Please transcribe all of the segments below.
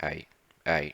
Aight,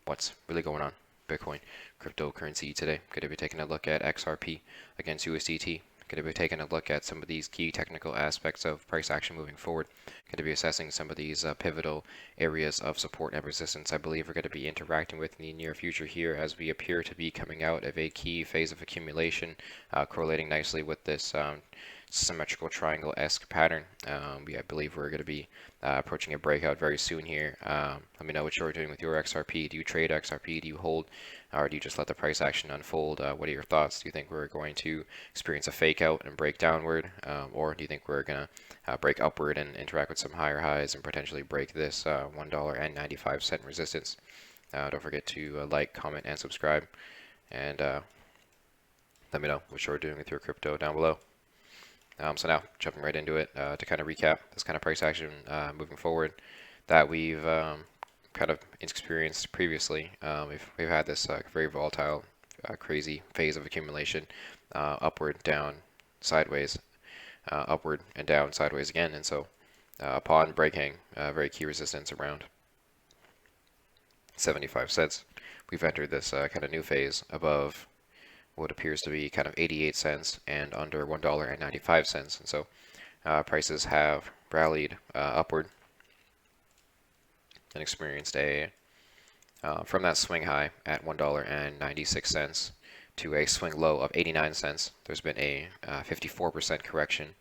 what's really going on? Bitcoin, cryptocurrency today. Going to be taking a look at XRP against USDT. Going to be taking a look at some of these key technical aspects of price action moving forward. Going to be assessing some of these pivotal areas of support and resistance I believe we're going to be interacting with in the near future here as we appear to be coming out of a key phase of accumulation, correlating nicely with this symmetrical triangle-esque pattern. I believe we're going to be approaching a breakout very soon here. Let me know what you're doing with your XRP. Do you trade XRP? Do you hold? Or do you just let the price action unfold? What are your thoughts? Do you think we're going to experience a fake out and break downward? Or do you think we're going to break upward and interact with some higher highs and potentially break this $1.95 resistance? Don't forget to like, comment, and subscribe. And let me know what you're doing with your crypto down below. So now, jumping right into it, to kind of recap this kind of price action moving forward that we've kind of experienced previously. We've had this very volatile, crazy phase of accumulation, upward, down, sideways, upward, and down, sideways again. And so upon breaking very key resistance around 75 cents, we've entered this kind of new phase above what appears to be kind of 88 cents and under $1.95. And so prices have rallied upward and experienced a from that swing high at $1.96 to a swing low of 89 cents. There's been a 54% correction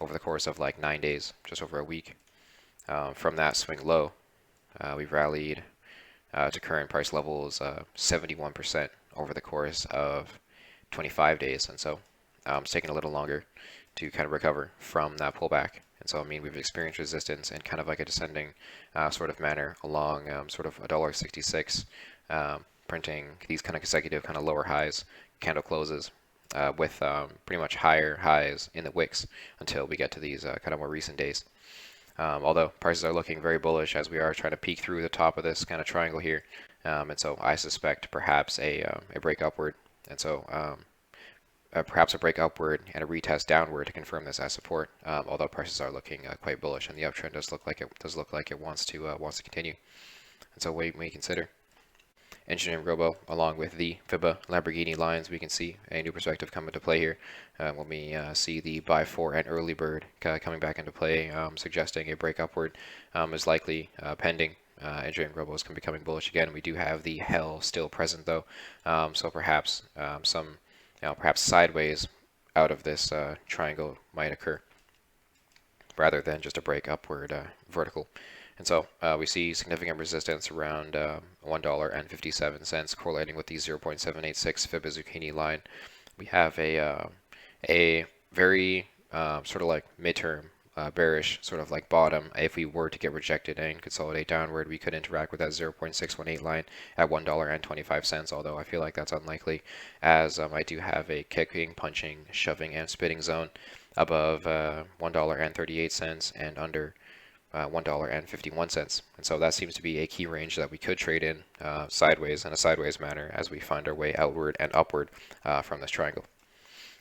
over the course of like 9 days, just over a week. From that swing low, we've rallied to current price levels 71% over the course of 25 days, and so it's taking a little longer to kind of recover from that pullback. And so, I mean, we've experienced resistance in kind of like a descending sort of manner along sort of $1.66, printing these kind of consecutive kind of lower highs, candle closes, with pretty much higher highs in the wicks until we get to these kind of more recent days. Although prices are looking very bullish as we are trying to peek through the top of this kind of triangle here. And so I suspect perhaps a break upward. And so perhaps a break upward and a retest downward to confirm this as support. Although prices are looking quite bullish, and the uptrend does look like it wants to continue. And so what we consider EngineeringRobo along with the FIBA Lamborghini lines, we can see a new perspective come into play here when we see the buy for and early bird coming back into play, suggesting a break upward is likely pending. EngineeringRobo is becoming bullish again. We do have the hell still present though, so perhaps perhaps sideways out of this triangle might occur rather than just a break upward vertical. And so we see significant resistance around $1.57, correlating with the 0.786 FIBA Zucchini line. We have a very sort of like midterm bearish sort of like bottom. If we were to get rejected and consolidate downward, we could interact with that 0.618 line at $1.25, although I feel like that's unlikely, as I do have a kicking, punching, shoving, and spitting zone above $1.38 and under $1.51. And so that seems to be a key range that we could trade in sideways in a sideways manner as we find our way outward and upward from this triangle.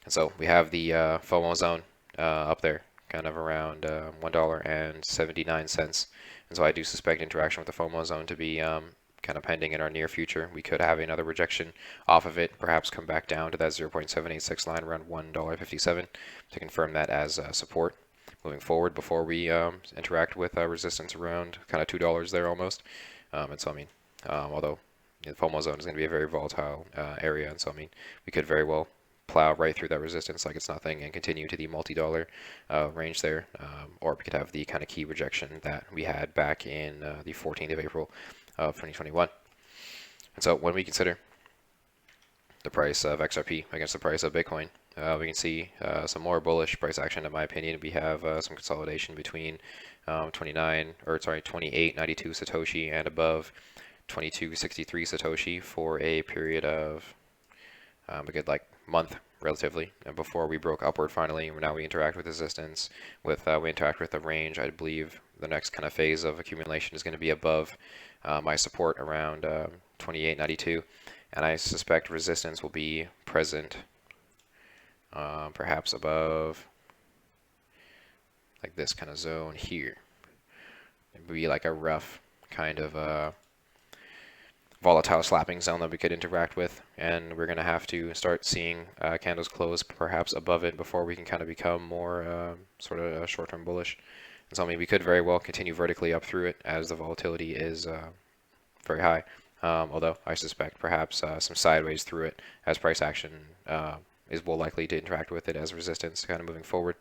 And so we have the FOMO zone up there, kind of around $1.79. And so I do suspect interaction with the FOMO zone to be kind of pending in our near future. We could have another rejection off of it, perhaps come back down to that 0.786 line around $1.57 to confirm that as support moving forward before we interact with resistance around kind of $2 there almost. And so, I mean, although the FOMO zone is going to be a very volatile area, and so, I mean, we could very well plow right through that resistance like it's nothing and continue to the multi-dollar range there, or we could have the kind of key rejection that we had back in the 14th of April of 2021. And so when we consider the price of XRP against the price of Bitcoin, we can see some more bullish price action. In my opinion, we have some consolidation between 28.92 Satoshi and above 22.63 Satoshi for a period of a good like month relatively, and before we broke upward finally. Now we interact with resistance, we interact with the range. I believe the next kind of phase of accumulation is going to be above my support around 28.92, and I suspect resistance will be present perhaps above like this kind of zone here. It would be like a rough kind of volatile slapping zone that we could interact with, and we're going to have to start seeing candles close perhaps above it before we can kind of become more sort of short-term bullish. And so I mean, we could very well continue vertically up through it as the volatility is very high, although I suspect perhaps some sideways through it as price action is more likely to interact with it as resistance kind of moving forward.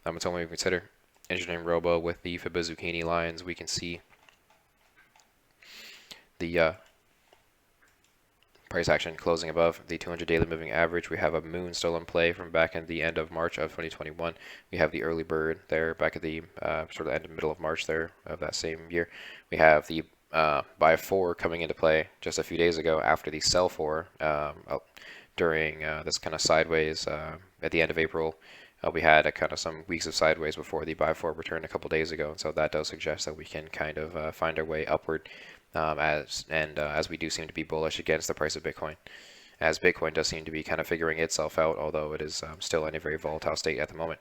It's only we consider EngineeringRobo with the Fibonacci lines. We can see the price action closing above the 200 daily moving average. We have a moon still in play from back in the end of March of 2021. We have the early bird there back at the sort of end of middle of March there of that same year. We have the buy 4 coming into play just a few days ago after the sell 4 during this kind of sideways at the end of April. We had a kind of some weeks of sideways before the buy 4 return a couple days ago, and so that does suggest that we can kind of find our way upward as we do seem to be bullish against the price of Bitcoin, as Bitcoin does seem to be kind of figuring itself out, although it is still in a very volatile state at the moment.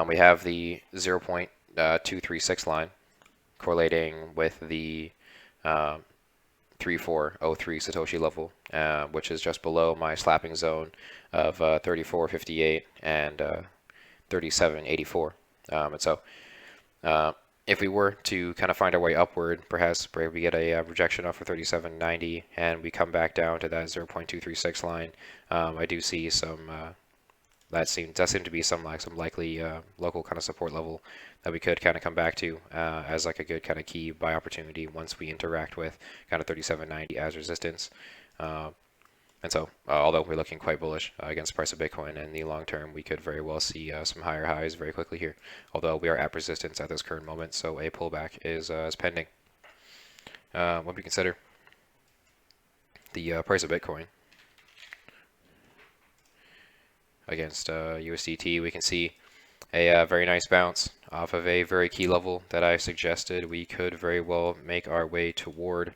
We have the 0.236 line correlating with the 3403 Satoshi level, which is just below my slapping zone of 3458 and 3784. And so if we were to kind of find our way upward, perhaps we get a rejection off of 3790 and we come back down to that 0.236 line, I do see some that seemed to be some likely local kind of support level that we could kind of come back to as like a good kind of key buy opportunity once we interact with kind of 3790 as resistance. And so, although we're looking quite bullish against the price of Bitcoin in the long term, we could very well see some higher highs very quickly here. Although we are at resistance at this current moment, so a pullback is pending. When we consider the price of Bitcoin against USDT, we can see a very nice bounce off of a very key level that I suggested we could very well make our way toward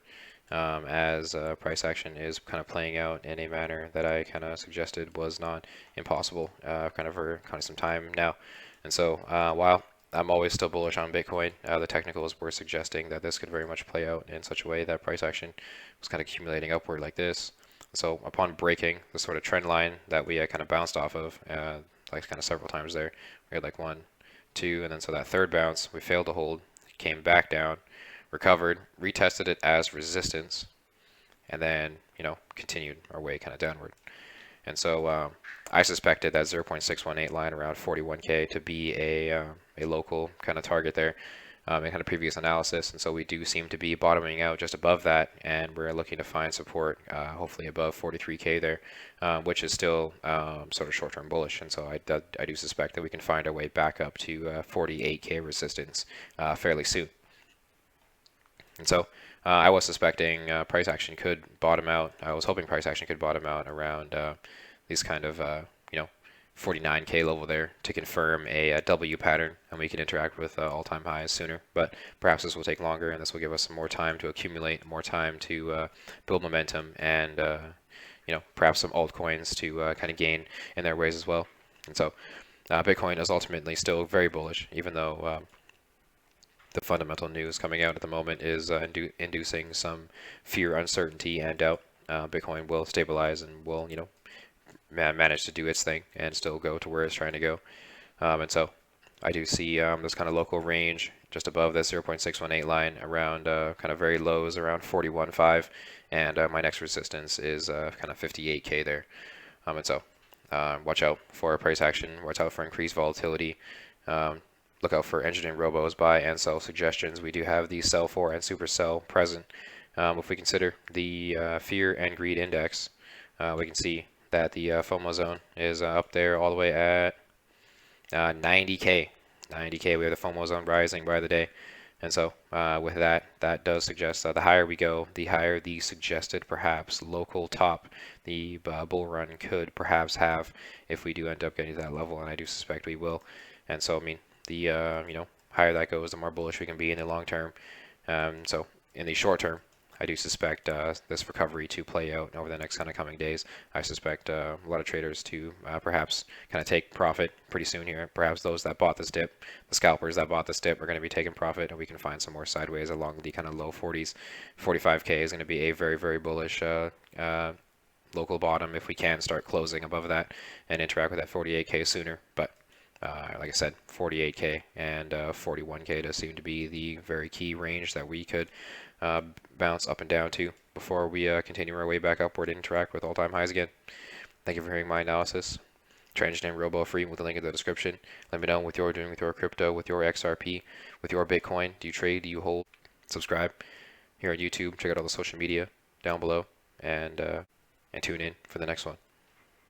as price action is kind of playing out in a manner that I kind of suggested was not impossible kind of for kind of some time now. And so while I'm always still bullish on Bitcoin, the technicals were suggesting that this could very much play out in such a way that price action was kind of accumulating upward like this. So upon breaking the sort of trend line that we kind of bounced off of, like kind of several times there, we had like 1, 2, and then so that third bounce we failed to hold, came back down, recovered, retested it as resistance, and then continued our way kind of downward. And so I suspected that 0.618 line around 41K to be a local kind of target there in kind of previous analysis, and so we do seem to be bottoming out just above that, and we're looking to find support hopefully above 43K there, which is still sort of short-term bullish, and so I do suspect that we can find our way back up to 48K resistance fairly soon. And so I was suspecting price action could bottom out. I was hoping price action could bottom out around these kind of 49K level there to confirm a W pattern, and we can interact with all-time highs sooner. But perhaps this will take longer, and this will give us some more time to accumulate, more time to build momentum, and perhaps some altcoins to kind of gain in their ways as well. And so Bitcoin is ultimately still very bullish, even though the fundamental news coming out at the moment is inducing some fear, uncertainty, and doubt. Bitcoin will stabilize and will, manage to do its thing and still go to where it's trying to go. And so I do see this kind of local range just above this 0.618 line around kind of very lows around 41.5, and my next resistance is kind of 58K there. And so watch out for price action, watch out for increased volatility. Look out for EngineeringRobo's buy and sell suggestions. We do have the sell for and super sell present. If we consider the fear and greed index, we can see that the FOMO zone is up there all the way at 90K. 90K, we have the FOMO zone rising by the day. And so with that does suggest that the higher we go, the higher the suggested perhaps local top the bull run could perhaps have if we do end up getting to that level, and I do suspect we will. And so, I mean, the higher that goes, the more bullish we can be in the long term. So in the short term, I do suspect this recovery to play out over the next kind of coming days. I suspect a lot of traders to perhaps kind of take profit pretty soon here. Perhaps those that bought this dip, the scalpers that bought this dip, are going to be taking profit, and we can find some more sideways along the kind of low 40s. 45K is going to be a very, very bullish local bottom if we can start closing above that and interact with that 48K sooner. But like I said, 48K and 41K does seem to be the very key range that we could bounce up and down to before we continue our way back upward and interact with all-time highs again. Thank you for hearing my analysis. Try EngineeringRobo free with the link in the description. Let me know what you're doing with your crypto, with your XRP, with your Bitcoin. Do you trade? Do you hold? Subscribe here on YouTube. Check out all the social media down below, and tune in for the next one.